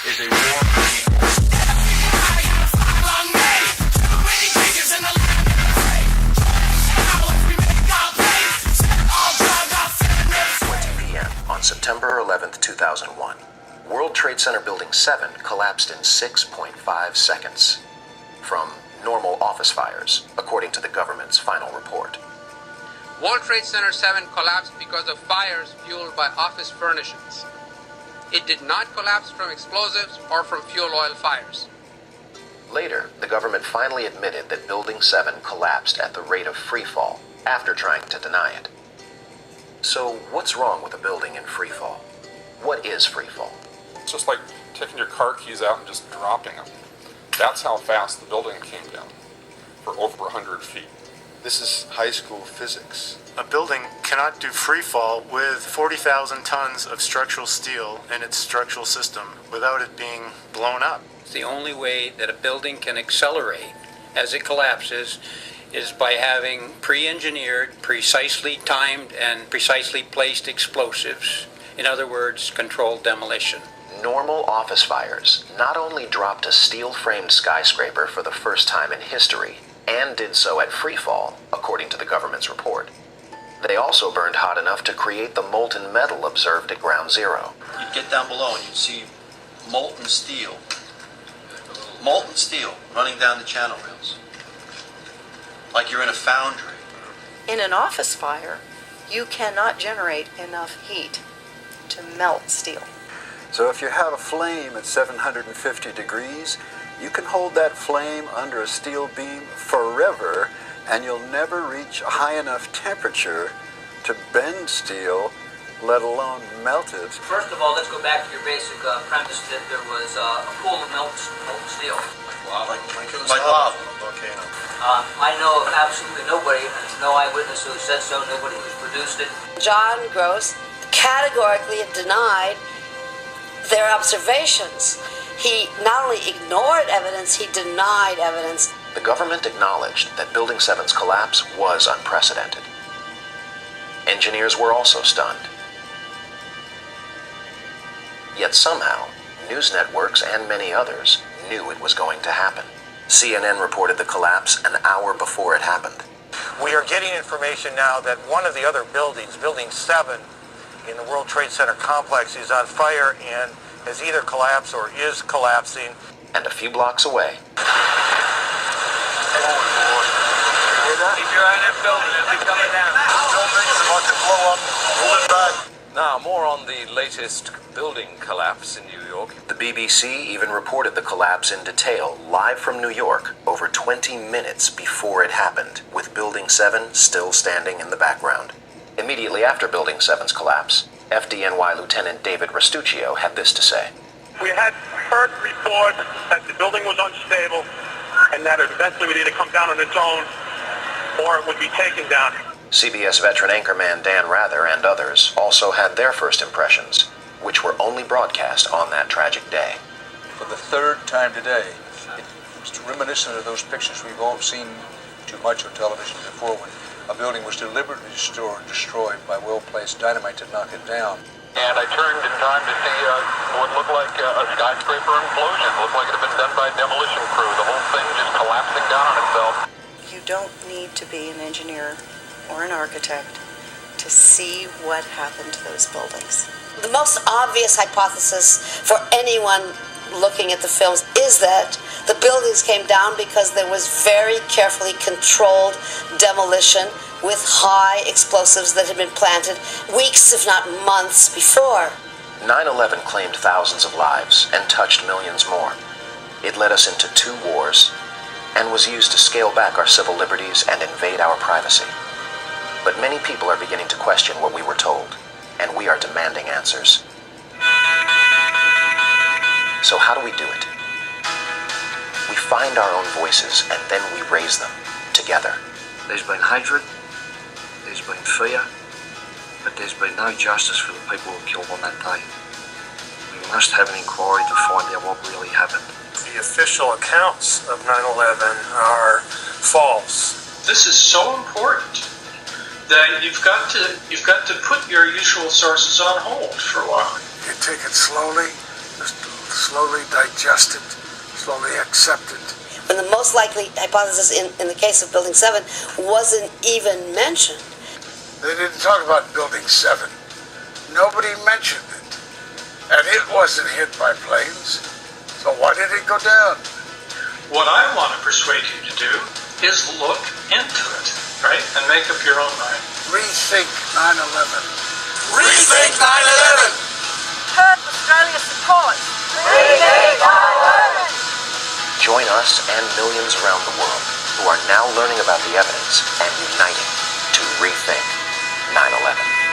is a war for people. On September 11th, 2001, World Trade Center Building 7 collapsed in 6.5 seconds from normal office fires, according to the government's final report. World Trade Center 7 collapsed because of fires fueled by office furnishings. It did not collapse from explosives or from fuel oil fires. Later, the government finally admitted that Building 7 collapsed at the rate of freefall after trying to deny it. So, what's wrong with a building in freefall? What is freefall? It's just like taking your car keys out and just dropping them. That's how fast the building came down, for over 100 feet. This is high school physics. A building cannot do free fall with 40,000 tons of structural steel in its structural system without it being blown up. The only way that a building can accelerate as it collapses is by having pre-engineered, precisely timed, and precisely placed explosives. In other words, controlled demolition. Normal office fires not only dropped a steel-framed skyscraper for the first time in history, and did so at freefall, according to the government's report. They also burned hot enough to create the molten metal observed at ground zero. You'd get down below and you'd see molten steel. Molten steel running down the channel rails. Like you're in a foundry. In an office fire, you cannot generate enough heat to melt steel. So if you have a flame at 750 degrees, you can hold that flame under a steel beam forever, and you'll never reach a high enough temperature to bend steel, let alone melt it. First of all, let's go back to your basic premise that there was a pool of molten steel. Like lava. Volcano. I know of absolutely nobody, no eyewitness who said so, nobody who's produced it. John Gross categorically denied their observations. He not only ignored evidence, he denied evidence. The government acknowledged that Building 7's collapse was unprecedented. Engineers were also stunned. Yet somehow, news networks and many others knew it was going to happen. CNN reported the collapse an hour before it happened. We are getting information now that one of the other buildings, Building 7, in the World Trade Center complex is on fire and has either collapsed or is collapsing. And a few blocks away, Keep your eye on that building, it'll be coming down. The building is about to blow up. Pull it back. Now, more on the latest building collapse in New York. the BBC even reported the collapse in detail live from New York over 20 minutes before it happened, with Building 7 still standing in the background. Immediately after Building 7's collapse, FDNY Lieutenant David Restuccio had this to say. We had heard reports that the building was unstable and that eventually would either come down on its own or it would be taken down. CBS veteran anchorman Dan Rather and others also had their first impressions, which were only broadcast on that tragic day. For the third time today, it's reminiscent of those pictures we've all seen too much on television before, when a building was deliberately destroyed by well-placed dynamite to knock it down. And I turned in time to see what looked like a skyscraper implosion. It looked like it had been done by a demolition crew. The whole thing just collapsing down on itself. You don't need to be an engineer or an architect to see what happened to those buildings. The most obvious hypothesis for anyone looking at the films is that the buildings came down because there was very carefully controlled demolition with high explosives that had been planted weeks, if not months, before. 9/11 claimed thousands of lives and touched millions more. It led us into 2 wars and was used to scale back our civil liberties and invade our privacy. But many people are beginning to question what we were told, and we are demanding answers. So how do we do it? We find our own voices and then we raise them together. There's been hatred, there's been fear, but there's been no justice for the people who were killed on that day. We must have an inquiry to find out what really happened. The official accounts of 9/11 are false. This is so important that you've got to put your usual sources on hold for a while. You take it slowly, just slowly digest it, slowly accept it. When the most likely hypothesis in the case of Building 7 wasn't even mentioned. They didn't talk about Building 7. Nobody mentioned it. And it wasn't hit by planes. So why did it go down? What I want to persuade you to do is look into it, right? And make up your own mind. Rethink 9/11. Rethink 9/11! Perth Australia supports. Rethink 9/11! Join us and millions around the world who are now learning about the evidence and uniting to rethink 9/11.